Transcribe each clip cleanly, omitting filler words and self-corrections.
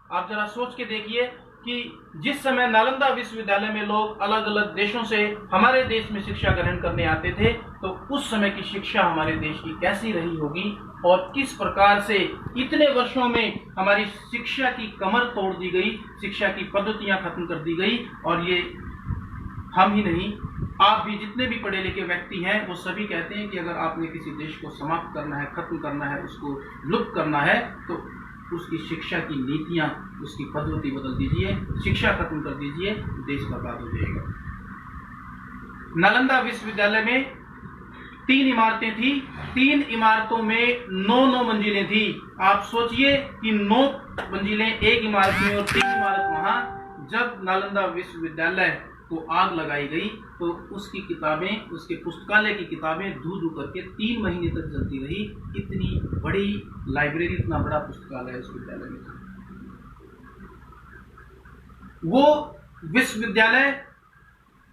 आप जरा सोच के देखिए कि जिस समय नालंदा विश्वविद्यालय में लोग अलग अलग देशों से हमारे देश में शिक्षा ग्रहण करने आते थे, तो उस समय की शिक्षा हमारे देश की कैसी रही होगी और किस प्रकार से इतने वर्षों में हमारी शिक्षा की कमर तोड़ दी गई, शिक्षा की पद्धतियां खत्म कर दी गई। और ये हम ही नहीं, आप भी जितने भी पढ़े लिखे व्यक्ति हैं वो सभी कहते हैं कि अगर आपने किसी देश को समाप्त करना है, खत्म करना है, उसको लुप्त करना है, तो उसकी शिक्षा की नीतियां, उसकी पद्धति बदल दीजिए, शिक्षा खत्म कर दीजिए, देश बर्बाद हो जाएगा। नालंदा विश्वविद्यालय में 3 इमारतें थी, 3 इमारतों में 9-9 मंजिलें थी। आप सोचिए कि 9 मंजिलें एक इमारत में और 3 इमारत वहां। जब नालंदा विश्वविद्यालय को आग लगाई गई तो उसकी किताबें, उसके पुस्तकालय की किताबें धू धू करके 3 महीने तक जलती रही। इतनी बड़ी लाइब्रेरी, इतना बड़ा पुस्तकालय उस विद्यालय में था। वो विश्वविद्यालय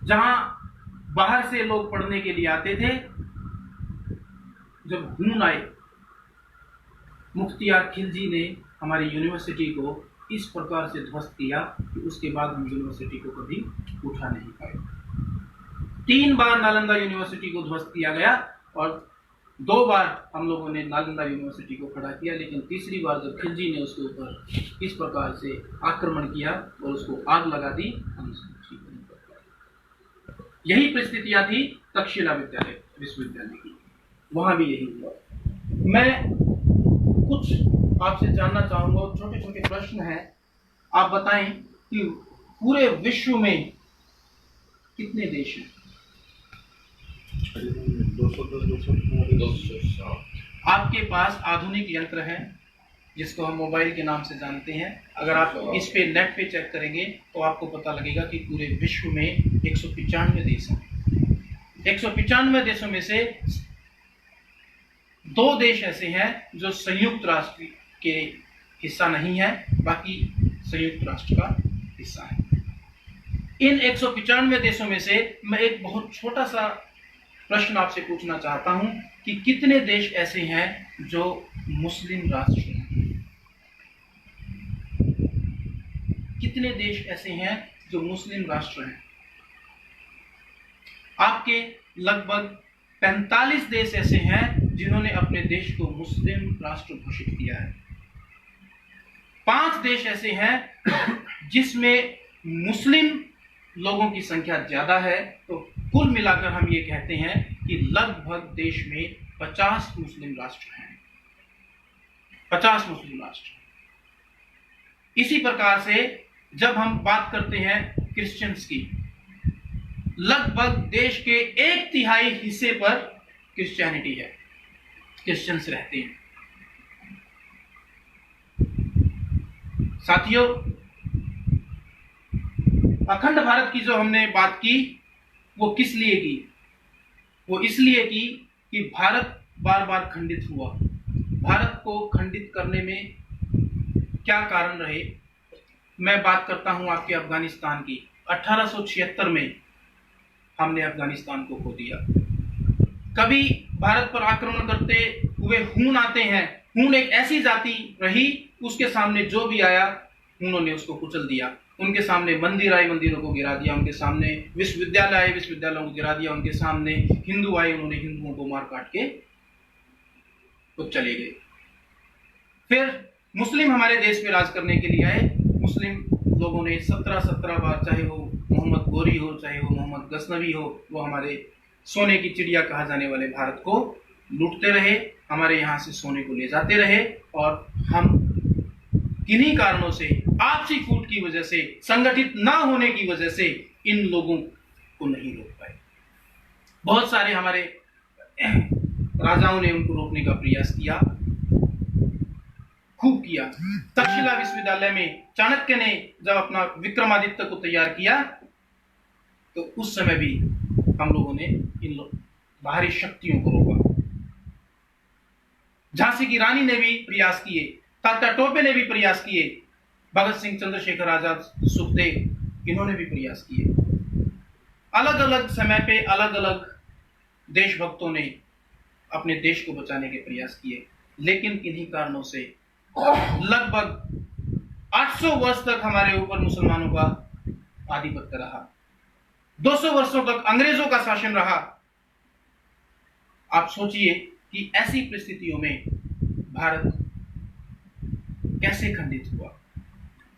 जहां बाहर से लोग पढ़ने के लिए आते थे, जब खून आए, मुख्तियार खिलजी ने हमारी यूनिवर्सिटी को इस प्रकार से ध्वस्त किया कि उसके बाद हम यूनिवर्सिटी को कभी उठा नहीं पाए। 3 बार नालंदा यूनिवर्सिटी को ध्वस्त किया गया और 2 बार हम लोगों ने नालंदा यूनिवर्सिटी को खड़ा किया, लेकिन तीसरी बार जब खिलजी ने उसके ऊपर इस प्रकार से आक्रमण किया और उसको आग लगा दी, हम उसको ठीक नहीं कर पाए। यही परिस्थितियां थी तक्षशिला विश्वविद्यालय की, वहां भी यही हुआ। मैं कुछ आपसे जानना चाहूंगा, छोटे छोटे प्रश्न हैं। आप बताएं कि पूरे विश्व में कितने देश हैं? 200। आपके पास आधुनिक यंत्र है जिसको हम मोबाइल के नाम से जानते हैं। अगर आप इस पे नेट पे चेक करेंगे तो आपको पता लगेगा कि पूरे विश्व में 195 देश हैं। 195 देशों में से 2 देश ऐसे हैं जो संयुक्त राष्ट्र के हिस्सा नहीं है, बाकी संयुक्त राष्ट्र का हिस्सा है। इन 195 देशों में से मैं एक बहुत छोटा सा प्रश्न आपसे पूछना चाहता हूं कि कितने देश ऐसे हैं जो मुस्लिम राष्ट्र हैं? कितने देश ऐसे हैं जो मुस्लिम राष्ट्र हैं? आपके लगभग 45 देश ऐसे हैं जिन्होंने अपने देश को मुस्लिम राष्ट्र घोषित किया है। 5 देश ऐसे हैं जिसमें मुस्लिम लोगों की संख्या ज्यादा है। तो कुल मिलाकर हम ये कहते हैं कि लगभग देश में 50 मुस्लिम राष्ट्र हैं। 50 मुस्लिम राष्ट्र। इसी प्रकार से जब हम बात करते हैं क्रिश्चियंस की, लगभग देश के 1/3 हिस्से पर क्रिश्चियनिटी है, क्रिश्चियंस रहते हैं। साथियों, अखंड भारत की जो हमने बात की वो किस लिए की? वो इसलिए की कि भारत बार बार खंडित हुआ। भारत को खंडित करने में क्या कारण रहे? मैं बात करता हूं आपके अफगानिस्तान की। 1876 में हमने अफगानिस्तान को खो दिया। कभी भारत पर आक्रमण करते हुए हून आते हैं। हून एक ऐसी जाति रही, उसके सामने जो भी आया हूनों ने उसको कुचल दिया। उनके सामने मंदिर आए, मंदिरों को गिरा दिया। उनके सामने विश्वविद्यालय आए, विश्वविद्यालयों को गिरा दिया। उनके सामने हिंदू आए, उन्होंने हिंदुओं को मार काट के तो चले गए। फिर मुस्लिम हमारे देश में राज करने के लिए आए। मुस्लिम लोगों ने 17 बार, चाहे वो मोहम्मद गोरी हो, चाहे वो मोहम्मद गजनवी हो, वो हमारे सोने की चिड़िया कहा जाने वाले भारत को लूटते रहे, हमारे यहाँ से सोने को ले जाते रहे। और हम किन्हीं कारणों से, आपसी फूट की वजह से, संगठित ना होने की वजह से इन लोगों को नहीं रोक पाए। बहुत सारे हमारे राजाओं ने उनको रोकने का प्रयास किया, खूब किया। तक्षशिला विश्वविद्यालय में चाणक्य ने जब अपना विक्रमादित्य को तैयार किया तो उस समय भी हम लोगों ने इन बाहरी शक्तियों को रोका। झांसी की रानी ने भी प्रयास किए, तात्या टोपे ने भी प्रयास किए, भगत सिंह, चंद्रशेखर आजाद, सुखदेव, इन्होंने भी प्रयास किए। अलग अलग समय पे अलग अलग देशभक्तों ने अपने देश को बचाने के प्रयास किए, लेकिन किन्हीं कारणों से लगभग 800 वर्ष तक हमारे ऊपर मुसलमानों का आधिपत्य रहा, 200 वर्षों तक अंग्रेजों का शासन रहा। आप सोचिए कि ऐसी परिस्थितियों में भारत कैसे खंडित हुआ।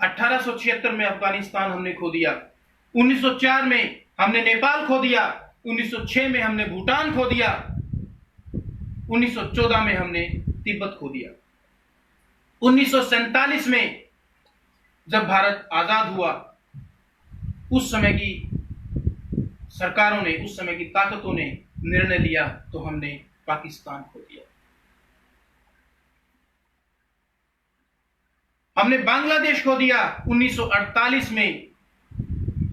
1876 में अफगानिस्तान हमने खो दिया, 1904 में हमने नेपाल खो दिया, 1906 में हमने भूटान खो दिया, 1914 में हमने तिब्बत खो दिया। 1947 में जब भारत आजाद हुआ, उस समय की सरकारों ने, उस समय की ताकतों ने निर्णय लिया तो हमने पाकिस्तान खो दिया। हमने बांग्लादेश खो दिया 1948 में,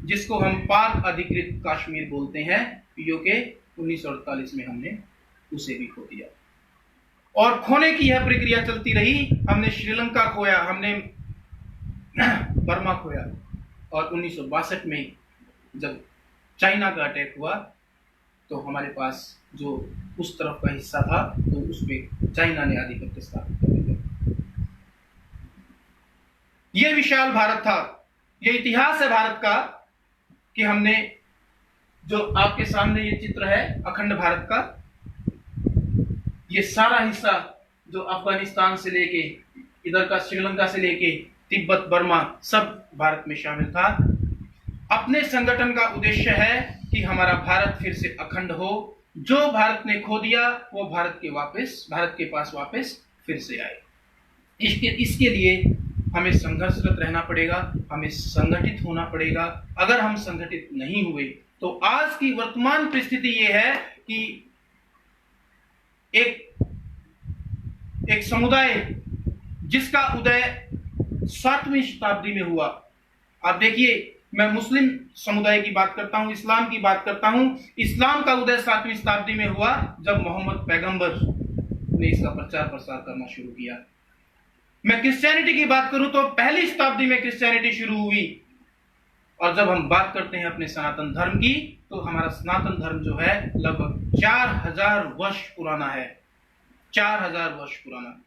जिसको हम पाक अधिकृत कश्मीर बोलते हैं, पीओके। 1948 में हमने उसे भी खो दिया और खोने की यह प्रक्रिया चलती रही। हमने श्रीलंका खोया, हमने बर्मा खोया और 1962 में जब चाइना का अटैक हुआ तो हमारे पास जो उस तरफ का हिस्सा था तो उसमें चाइना ने आधिपत्य स्थापित कर दिया। यह विशाल भारत था, यह इतिहास है भारत का कि हमने, जो आपके सामने ये चित्र है अखंड भारत का, ये सारा हिस्सा जो अफगानिस्तान से लेके इधर का श्रीलंका से लेके तिब्बत बर्मा सब भारत में शामिल था। अपने संगठन का उद्देश्य है कि हमारा भारत फिर से अखंड हो, जो भारत ने खो दिया वो भारत के पास वापस फिर से आए। इसके लिए हमें संघर्षरत रहना पड़ेगा, हमें संगठित होना पड़ेगा। अगर हम संगठित नहीं हुए तो आज की वर्तमान परिस्थिति ये है कि एक समुदाय जिसका उदय 7वीं शताब्दी में हुआ। आप देखिए, मैं मुस्लिम समुदाय की बात करता हूं, इस्लाम की बात करता हूं। इस्लाम का उदय 7वीं शताब्दी में हुआ जब मोहम्मद पैगंबर ने इसका प्रचार प्रसार करना शुरू किया। मैं क्रिश्चियनिटी की बात करूं तो 1ली शताब्दी में क्रिश्चियनिटी शुरू हुई। और जब हम बात करते हैं अपने सनातन धर्म की, तो हमारा सनातन धर्म जो है लगभग 4000 वर्ष पुराना है, 4000 वर्ष पुराना।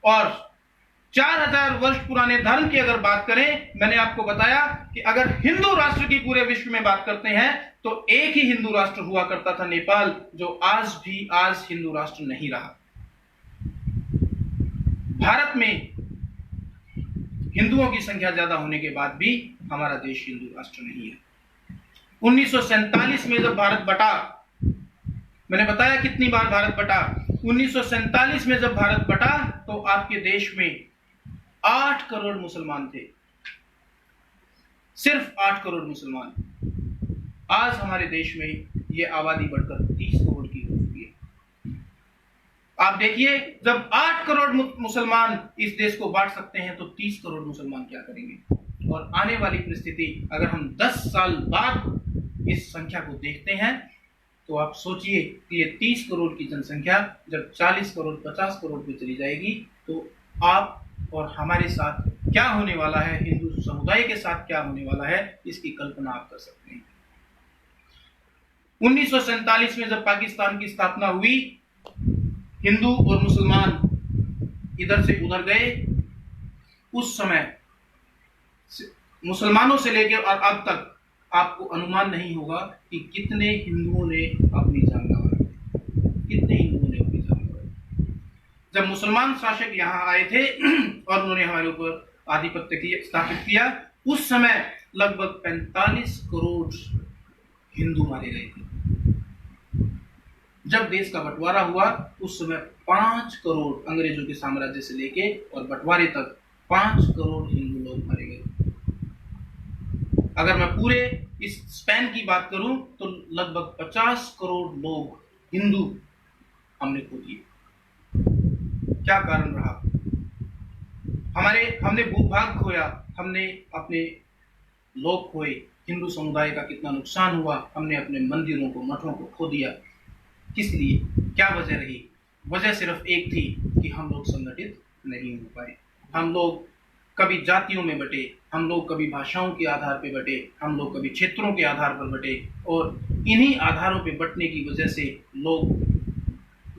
और 4000 वर्ष पुराने धर्म की अगर बात करें, मैंने आपको बताया कि अगर हिंदू राष्ट्र की पूरे विश्व में बात करते हैं तो एक ही हिंदू राष्ट्र हुआ करता था, नेपाल, जो आज हिंदू राष्ट्र नहीं रहा। भारत में हिंदुओं की संख्या ज्यादा होने के बाद भी हमारा देश हिंदू राष्ट्र नहीं है। 1947 में जब भारत बटा, मैंने बताया कितनी बार भारत बटा, 1947 में जब भारत बटा तो आपके देश में 8 करोड़ मुसलमान थे, सिर्फ 8 करोड़ मुसलमान। आज हमारे देश में यह आबादी बढ़कर 30 करोड़ की हो चुकी है। आप देखिए, जब 8 करोड़ मुसलमान इस देश को बांट सकते हैं तो 30 करोड़ मुसलमान क्या करेंगे। और आने वाली परिस्थिति, अगर हम 10 साल बाद इस संख्या को देखते हैं तो आप सोचिए कि ये 30 करोड़ की जनसंख्या जब 40 करोड़ 50 करोड़ पे चली जाएगी तो आप और हमारे साथ क्या होने वाला है, हिंदू समुदाय के साथ क्या होने वाला है, इसकी कल्पना आप कर सकते हैं। 1947 में जब पाकिस्तान की स्थापना हुई, हिंदू और मुसलमान इधर से उधर गए। उस समय मुसलमानों से लेकर और अब तक आपको अनुमान नहीं होगा कि कितने हिंदुओं ने अपनी जान गंवाई, कितने हिंदुओं ने अपनी जान गंवाई। जब मुसलमान शासक यहाँ आए थे और उन्होंने हमारे ऊपर आधिपत्य स्थापित किया, उस समय लगभग 45 करोड़ हिंदू मारे गए थे। जब देश का बंटवारा हुआ उस समय 5 करोड़ अंग्रेजों के साम्राज्य से लेके और बंटवारे तक 5 करोड़ हिंदू लोग मारे गए। अगर मैं पूरे इस स्पैन की बात करूं तो लगभग 50 करोड़ लोग हिंदू हमने खो दिए। क्या कारण रहा? हमने भूभाग खोया, हमने अपने लोग खोए। हिंदू समुदाय का कितना नुकसान हुआ, हमने अपने मंदिरों को, मठों को खो दिया। किस लिए? क्या वजह रही? वजह सिर्फ एक थी कि हम लोग संगठित नहीं हो पाए। हम लोग कभी जातियों में बटे, हम लोग कभी भाषाओं के आधार पर बटे, हम लोग कभी क्षेत्रों के आधार पर बटे, और इन्हीं आधारों पर बटने की वजह से लोग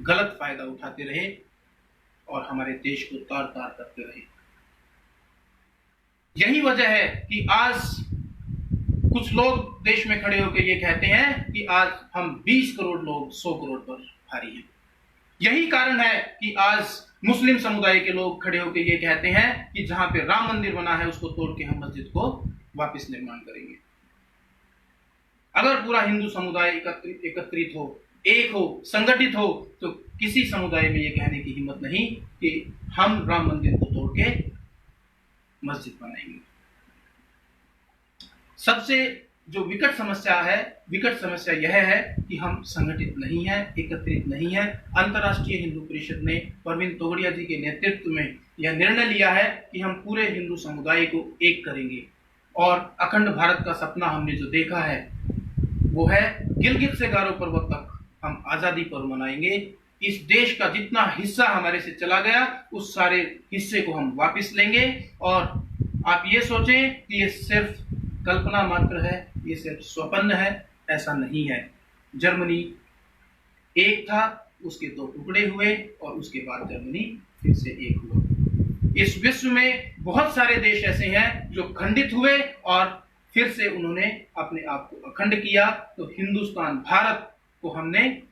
गलत फायदा उठाते रहे और हमारे देश को तार तार करते रहे। यही वजह है कि आज कुछ लोग देश में खड़े होकर ये कहते हैं कि आज हम 20 करोड़ लोग 100 करोड़ पर भारी हैं। यही कारण है कि आज मुस्लिम समुदाय के लोग खड़े होकर ये कहते हैं कि जहां पे राम मंदिर बना है उसको तोड़ के हम मस्जिद को वापस निर्माण करेंगे। अगर पूरा हिंदू समुदाय एकत्रित हो, एक हो, संगठित हो, तो किसी समुदाय में ये कहने की हिम्मत नहीं कि हम राम मंदिर को तोड़ के मस्जिद बनाएंगे। सबसे जो विकट समस्या यह है कि हम संगठित नहीं है, एकत्रित नहीं है। अंतर्राष्ट्रीय हिंदू परिषद ने परवीन तोगड़िया जी के नेतृत्व में यह निर्णय लिया है कि हम पूरे हिंदू समुदाय को एक करेंगे और अखंड भारत का सपना हमने जो देखा है वो है गिलगित से गारो पर्वत तक हम आजादी पर्व मनाएंगे। इस देश का जितना हिस्सा हमारे से चला गया उस सारे हिस्से को हम वापस लेंगे। और आप ये सोचें कि ये सिर्फ कल्पना मात्र है, ये सिर्फ स्वप्न है, ऐसा नहीं है। जर्मनी एक था, उसके 2 टुकड़े हुए और उसके बाद जर्मनी फिर से एक हुआ। इस विश्व में बहुत सारे देश ऐसे हैं जो खंडित हुए और फिर से उन्होंने अपने आप को अखंड किया। तो हिंदुस्तान भारत को हमने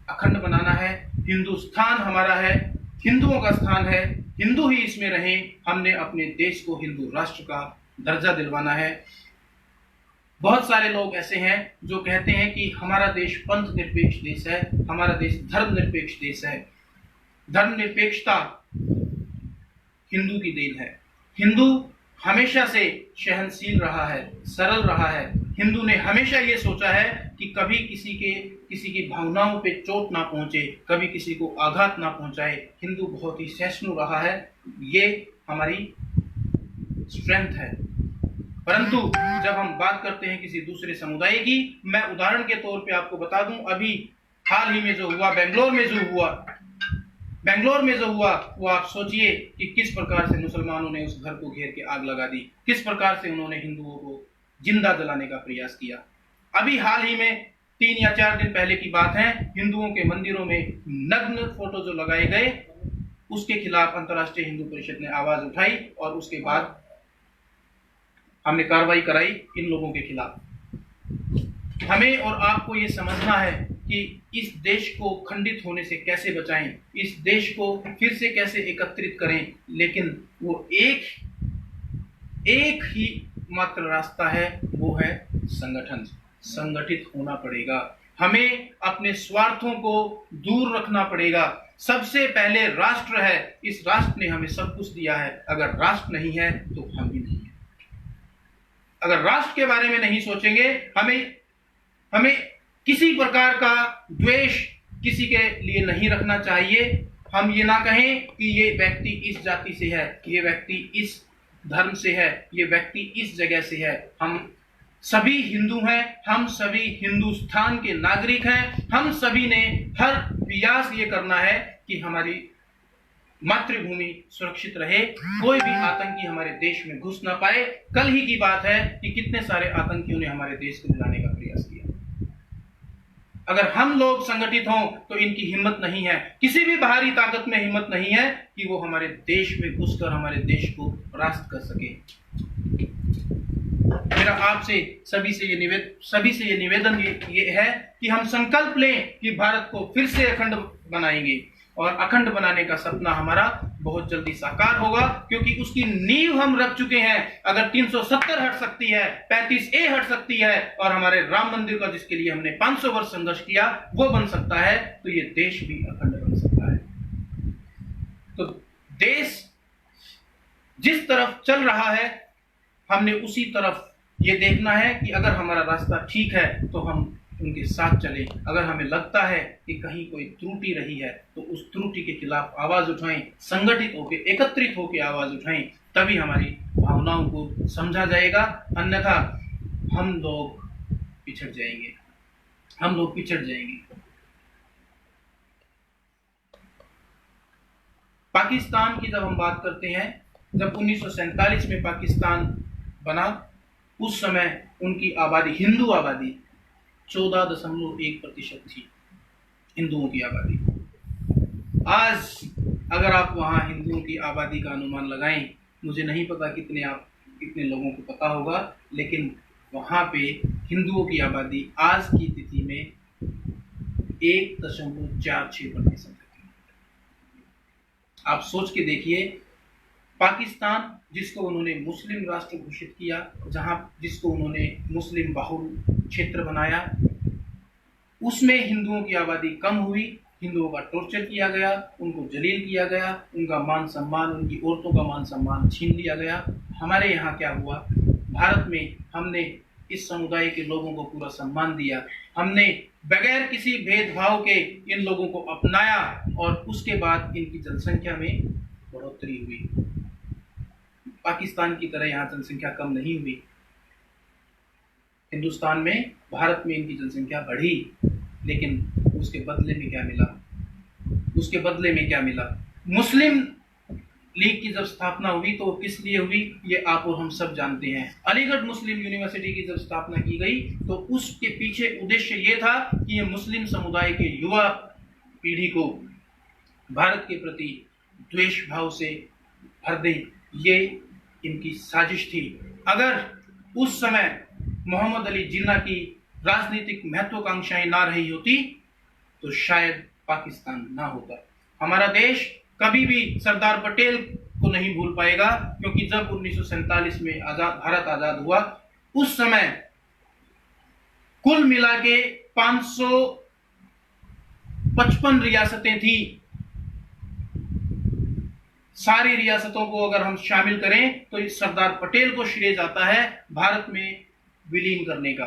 अखंड बनाना है। हिंदुस्तान हमारा है, हिंदुओं का स्थान है, हिंदू ही इसमें रहें। हमने अपने देश को हिंदू राष्ट्र का दर्जा दिलवाना है। बहुत सारे लोग ऐसे हैं जो कहते हैं कि हमारा देश पंथ निरपेक्ष देश है, हमारा देश धर्म निरपेक्ष देश है। धर्म निरपेक्षता हिंदू की देन है। हिंदू हमेशा से सहनशील रहा है, सरल रहा है। हिंदू ने हमेशा ये सोचा है कि कभी किसी की भावनाओं पे चोट ना पहुंचे, कभी किसी को आघात ना पहुंचाए। हिंदू बहुत ही सहिष्णु रहा है, ये हमारी स्ट्रेंथ है। परंतु जब हम बात करते हैं किसी दूसरे समुदाय की, मैं उदाहरण के तौर पे आपको बता दूं, अभी हाल ही में जो हुआ बेंगलोर में जो हुआ वो आप सोचिए कि किस प्रकार से मुसलमानों ने उस घर को घेर के आग लगा दी, किस प्रकार से उन्होंने हिंदुओं को जिंदा जलाने का प्रयास किया। अभी हाल ही में 3 या 4 दिन पहले की बात है, हिंदुओं के मंदिरों में नग्न फोटो जो लगाए गए उसके खिलाफ अंतर्राष्ट्रीय हिंदू परिषद ने आवाज उठाई और उसके बाद हमने कार्रवाई कराई इन लोगों के खिलाफ। हमें और आपको ये समझना है कि इस देश को खंडित होने से कैसे बचाएं, इस देश को फिर से कैसे एकत्रित करें। लेकिन वो एक ही मात्र रास्ता है, वो है संगठन। संगठित होना पड़ेगा, हमें अपने स्वार्थों को दूर रखना पड़ेगा। सबसे पहले राष्ट्र है, इस राष्ट्र ने हमें सब कुछ दिया है। अगर राष्ट्र नहीं है तो हम भी नहीं है। अगर राष्ट्र के बारे में नहीं सोचेंगे, हमें किसी प्रकार का द्वेष किसी के लिए नहीं रखना चाहिए। हम ये ना कहें कि ये व्यक्ति इस जाति से है, ये व्यक्ति इस धर्म से है, ये व्यक्ति इस जगह से है। हम सभी हिंदू हैं, हम सभी हिंदुस्तान के नागरिक हैं। हम सभी ने हर प्रयास ये करना है कि हमारी मातृभूमि सुरक्षित रहे, कोई भी आतंकी हमारे देश में घुस ना पाए। कल ही की बात है कि कितने सारे आतंकियों ने हमारे देश को मिलाने का प्रयास किया। अगर हम लोग संगठित हों तो इनकी हिम्मत नहीं है, किसी भी बाहरी ताकत में हिम्मत नहीं है कि वो हमारे देश में घुसकर हमारे देश को परास्त कर सके। मेरा आपसे सभी से ये निवेदन ये है कि हम संकल्प लें कि भारत को फिर से अखंड बनाएंगे और अखंड बनाने का सपना हमारा बहुत जल्दी साकार होगा, क्योंकि उसकी नींव हम रख चुके हैं। अगर 370 हट सकती है, 35A हट सकती है और हमारे राम मंदिर का जिसके लिए हमने 500 वर्ष संघर्ष किया वो बन सकता है, तो ये देश भी अखंड बन सकता है। तो देश जिस तरफ चल रहा है हमने उसी तरफ ये देखना है कि अगर हमारा रास्ता ठीक है तो हम उनके साथ चलें। अगर हमें लगता है कि कहीं कोई त्रुटि रही है तो उस त्रुटि के खिलाफ आवाज उठाएं, संगठित होकर एकत्रित होकर आवाज उठाएं, तभी हमारी भावनाओं को समझा जाएगा। अन्यथा हम लोग पिछड़ जाएंगे। पाकिस्तान की जब हम बात करते हैं, जब 1947 में पाकिस्तान बना, उस समय उनकी आबादी, हिंदू आबादी 14.1% थी, हिंदुओं की आबादी। आज अगर आप वहां हिंदुओं की आबादी का अनुमान लगाएं, मुझे नहीं पता कितने आप इतने लोगों को पता होगा, लेकिन वहाँ पे हिंदुओं की आबादी आज की तिथि में 1.46% है। आप सोच के देखिए, पाकिस्तान जिसको उन्होंने मुस्लिम राष्ट्र घोषित किया, जिसको उन्होंने मुस्लिम बाहुल क्षेत्र बनाया, उसमें हिंदुओं की आबादी कम हुई, हिंदुओं का टॉर्चर किया गया, उनको जलील किया गया, उनका मान सम्मान, उनकी औरतों का मान सम्मान छीन लिया गया। हमारे यहाँ क्या हुआ? भारत में हमने इस समुदाय के लोगों को पूरा सम्मान दिया, हमने बगैर किसी भेदभाव के इन लोगों को अपनाया और उसके बाद इनकी जनसंख्या में बढ़ोतरी हुई। पाकिस्तान की तरह यहाँ जनसंख्या कम नहीं हुई। हिंदुस्तान में, भारत में इनकी जनसंख्या बढ़ी, लेकिन उसके बदले में क्या मिला? उसके बदले में क्या मिला? मुस्लिम लीग की जब स्थापना हुई तो किस लिए हुई, ये आप और हम सब जानते हैं। अलीगढ़ मुस्लिम यूनिवर्सिटी की जब स्थापना की गई तो उसके पीछे उद्देश्य ये था कि ये मुस्लिम समुदाय के युवा पीढ़ी को भारत के प्रति द्वेष भाव से भर दे, ये इनकी साजिश थी। अगर उस समय मोहम्मद अली जिन्ना की राजनीतिक महत्वाकांक्षाएं ना रही होती तो शायद पाकिस्तान ना होता। हमारा देश कभी भी सरदार पटेल को नहीं भूल पाएगा, क्योंकि जब 1947 में भारत आजाद हुआ, उस समय कुल मिला के 555 रियासतें थी। सारी रियासतों को अगर हम शामिल करें तो इस सरदार पटेल को श्रेय जाता है भारत में विलीन करने का।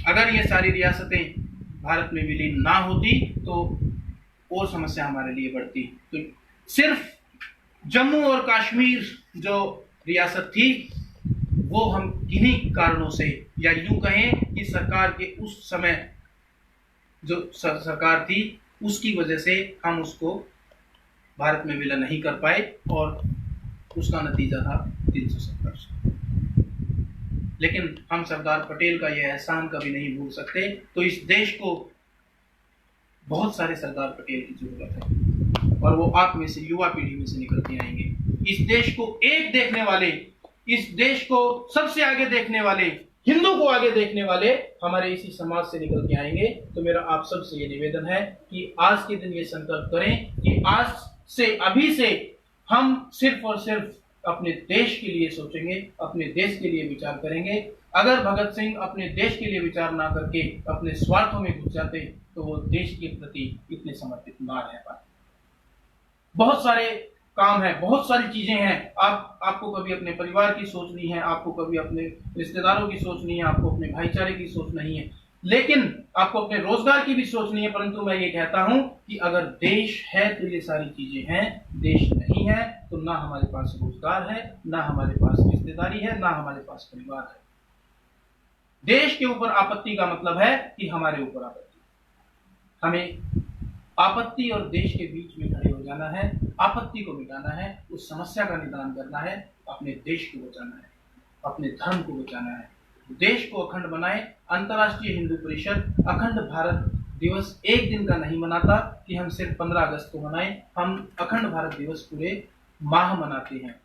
अगर ये सारी रियासतें भारत में विलीन ना होती तो और समस्या हमारे लिए बढ़ती। तो सिर्फ जम्मू और कश्मीर जो रियासत थी वो हम किन्हीं कारणों से, या यूं कहें कि सरकार के उस समय जो सरकार थी उसकी वजह से हम उसको भारत में विलय नहीं कर पाए और उसका नतीजा था 370। लेकिन हम सरदार पटेल का यह एहसान कभी नहीं भूल सकते। तो इस देश को बहुत सारे सरदार पटेल की जरूरत है और वो आप में से, युवा पीढ़ी में से निकल के आएंगे। इस देश को एक देखने वाले, इस देश को सबसे आगे देखने वाले, हिंदू को आगे देखने वाले हमारे इसी समाज से निकल के आएंगे। तो मेरा आप सबसे ये निवेदन है कि आज के दिन ये संकल्प करें कि आज से, अभी से हम सिर्फ और सिर्फ अपने देश के लिए सोचेंगे, अपने देश के लिए विचार करेंगे। अगर भगत सिंह अपने देश के लिए विचार ना करके अपने स्वार्थों में घुस जाते तो वो देश के प्रति इतने समर्पित ना रह पाते। बहुत सारे काम है, बहुत सारी चीजें हैं। आपको कभी अपने परिवार की सोच नहीं है, आपको कभी अपने रिश्तेदारों की सोच नहीं है, आपको अपने भाईचारे की सोच नहीं है, लेकिन आपको अपने रोजगार की भी सोच नहीं है। परंतु मैं ये कहता हूं कि अगर देश है तो ये सारी चीजें हैं, देश नहीं है तो ना हमारे पास रोजगार है, ना हमारे पास रिश्तेदारी है, ना हमारे पास परिवार है। देश के ऊपर आपत्ति का मतलब है कि हमारे ऊपर आपत्ति। हमें आपत्ति और देश के बीच में खड़े हो जाना है, आपत्ति को मिटाना है, उस समस्या का निदान करना है, अपने देश को बचाना है, अपने धर्म को बचाना है, देश को अखंड बनाए। अंतर्राष्ट्रीय हिंदू परिषद अखंड भारत दिवस एक दिन का नहीं मनाता कि हम सिर्फ 15 अगस्त को मनाएं, हम अखंड भारत दिवस पूरे माह मनाते हैं।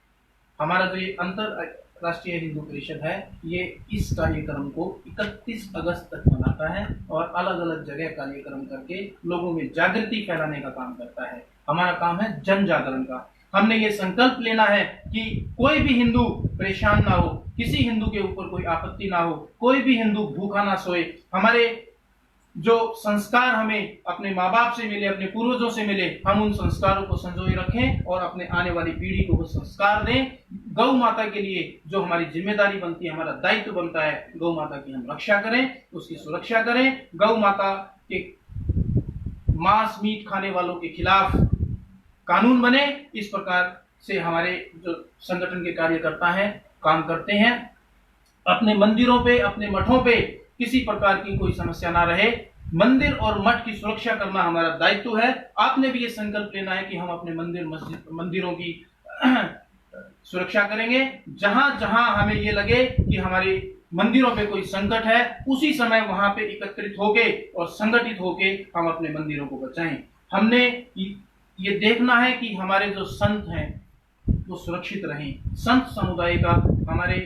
हमारा जो ये अंतर्राष्ट्रीय हिंदू परिषद है ये इस कार्यक्रम को 31 अगस्त तक मनाता है और अलग अलग जगह कार्यक्रम करके लोगों में जागृति फैलाने का काम करता है। हमारा काम है जन जागरण का। हमने ये संकल्प लेना है कि कोई भी हिंदू परेशान ना हो, किसी हिंदू के ऊपर कोई आपत्ति ना हो, कोई भी हिंदू भूखा ना सोए। हमारे जो संस्कार हमें अपने माँ बाप से मिले, अपने पूर्वजों से मिले, हम उन संस्कारों को संजोए रखें और अपने आने वाली पीढ़ी को वो संस्कार दें। गौ माता के लिए जो हमारी जिम्मेदारी बनती है, हमारा दायित्व बनता है, गौ माता की हम रक्षा करें, उसकी सुरक्षा करें। गौ माता के मांस मीट खाने वालों के खिलाफ कानून बने, इस प्रकार से हमारे जो संगठन के कार्यकर्ता हैं काम करते हैं। अपने मंदिरों पे, अपने मठों पे किसी प्रकार की कोई समस्या ना रहे, मंदिर और मठ की सुरक्षा करना हमारा दायित्व है। आपने भी ये संकल्प लेना है कि हम अपने मंदिरों की सुरक्षा करेंगे। जहां जहां हमें ये लगे कि हमारे मंदिरों पे कोई संकट है, उसी समय वहां पे एकत्रित होके और संगठित होके हम अपने मंदिरों को बचाएं। हमने ये देखना है कि हमारे जो संत हैं वो सुरक्षित रहें। संत समुदाय का हमारे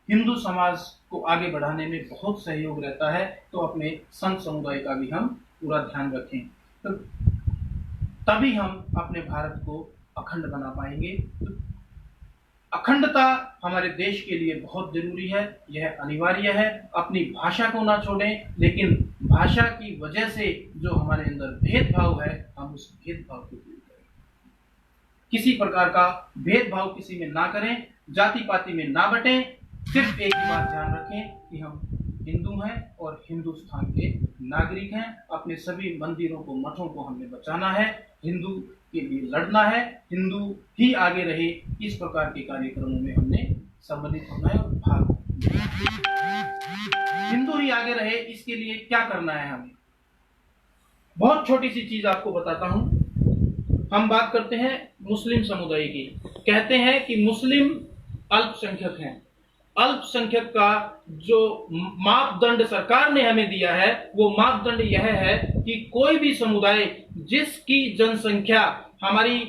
हिंदू समाज को आगे बढ़ाने में बहुत सहयोग रहता है, तो अपने संत समुदाय का भी हम पूरा ध्यान रखें, तो तभी हम अपने भारत को अखंड बना पाएंगे। तो अखंडता हमारे देश के लिए बहुत जरूरी है, यह अनिवार्य है। अपनी भाषा को ना छोड़ें, लेकिन भाषा की वजह से जो हमारे अंदर भेदभाव है, हम उस भेदभाव को दूर करें। किसी प्रकार का भेदभाव किसी में ना करें, जाति पाति में ना बटें। सिर्फ एक ही बात ध्यान रखें कि हम हिंदू हैं और हिंदुस्तान के नागरिक हैं। अपने सभी मंदिरों को, मठों को हमने बचाना है, हिंदू के लिए लड़ना है, हिंदू ही आगे रहे, इस प्रकार के कार्यक्रमों में हमने सम्मिलित होना है और भाग। हिंदू ही आगे रहे, इसके लिए क्या करना है हमें? बहुत छोटी सी चीज आपको बताता हूं। हम बात करते हैं मुस्लिम समुदाय की। कहते हैं कि मुस्लिम अल्पसंख्यक हैं। अल्पसंख्यक का जो मापदंड सरकार ने हमें दिया है, वो मापदंड यह है कि कोई भी समुदाय जिसकी जनसंख्या हमारी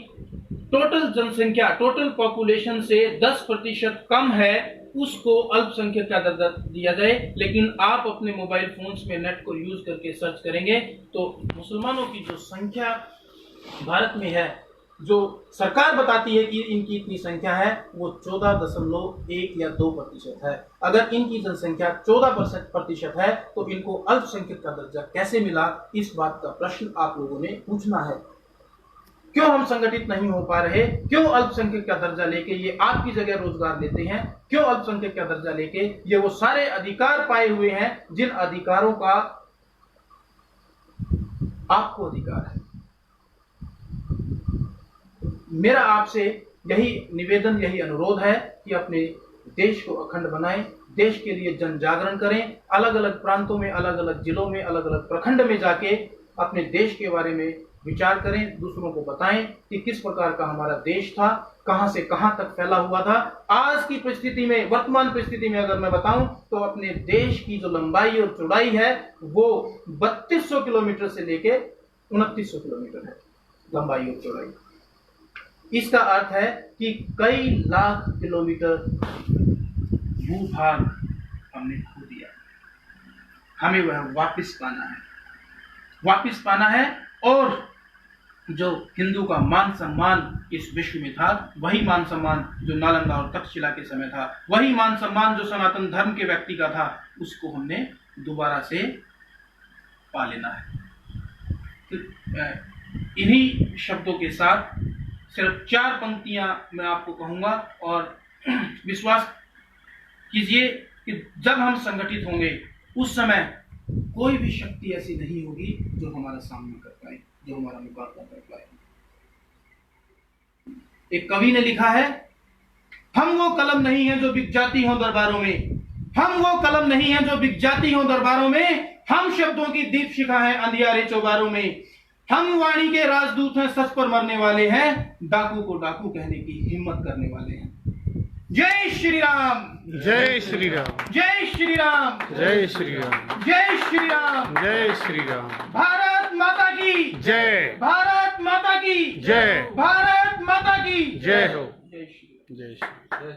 टोटल जनसंख्या, टोटल पॉपुलेशन से 10% कम है, उसको अल्पसंख्यक का दर्जा दिया जाए। लेकिन आप अपने मोबाइल फोन्स में नेट को यूज करके सर्च करेंगे तो मुसलमानों की जो संख्या भारत में है, जो सरकार बताती है कि इनकी इतनी संख्या है, वो 14.1 या 2% है। अगर इनकी जनसंख्या 14% है तो इनको अल्पसंख्यक का दर्जा कैसे मिला? इस बात का प्रश्न आप लोगों ने पूछना है। क्यों हम संगठित नहीं हो पा रहे? क्यों अल्पसंख्यक का दर्जा लेके ये आपकी जगह रोजगार लेते हैं? क्यों अल्पसंख्यक का दर्जा लेके ये वो सारे अधिकार पाए हुए हैं जिन अधिकारों का आपको अधिकार है? मेरा आपसे यही निवेदन, यही अनुरोध है कि अपने देश को अखंड बनाएं, देश के लिए जन जागरण करें। अलग अलग प्रांतों में, अलग अलग जिलों में, अलग अलग प्रखंड में जाके अपने देश के बारे में विचार करें, दूसरों को बताएं कि किस प्रकार का हमारा देश था, कहां से कहां तक फैला हुआ था। आज की परिस्थिति में, वर्तमान परिस्थिति में अगर मैं बताऊं तो अपने देश की जो लंबाई और चौड़ाई है वो 3200 किलोमीटर से लेके 2900 किलोमीटर है, लंबाई और चौड़ाई। इसका अर्थ है कि कई लाख किलोमीटर भूभाग हमने खो दिया। हमें वह वापस पाना है और जो हिंदू का मान सम्मान इस विश्व में था, वही मान सम्मान जो नालंदा और तक्षशिला के समय था, वही मान सम्मान जो सनातन धर्म के व्यक्ति का था, उसको हमने दोबारा से पा लेना है। तो इन्हीं शब्दों के साथ सिर्फ 4 पंक्तियां मैं आपको कहूंगा और विश्वास कीजिए कि जब हम संगठित होंगे उस समय कोई भी शक्ति ऐसी नहीं होगी जो हमारा सामना कर पाए, जो हमारा मुकाबला कर पाए। एक कवि ने लिखा है, हम वो कलम नहीं है जो बिक जाती हो दरबारों में, हम वो कलम नहीं है जो बिक जाती हो दरबारों में, हम शब्दों की दीप शिखा है अंधियारे चौबारों में, हम वाणी के राजदूत हैं, सच पर मरने वाले हैं, डाकू को डाकू कहने की हिम्मत करने वाले हैं। जय श्री राम, जय श्री राम, जय श्री राम, जय श्री राम, जय श्री राम, जय श्री राम। भारत माता की जय, भारत माता की जय, भारत माता की जय हो। जय श्री राम। जय श्री राम।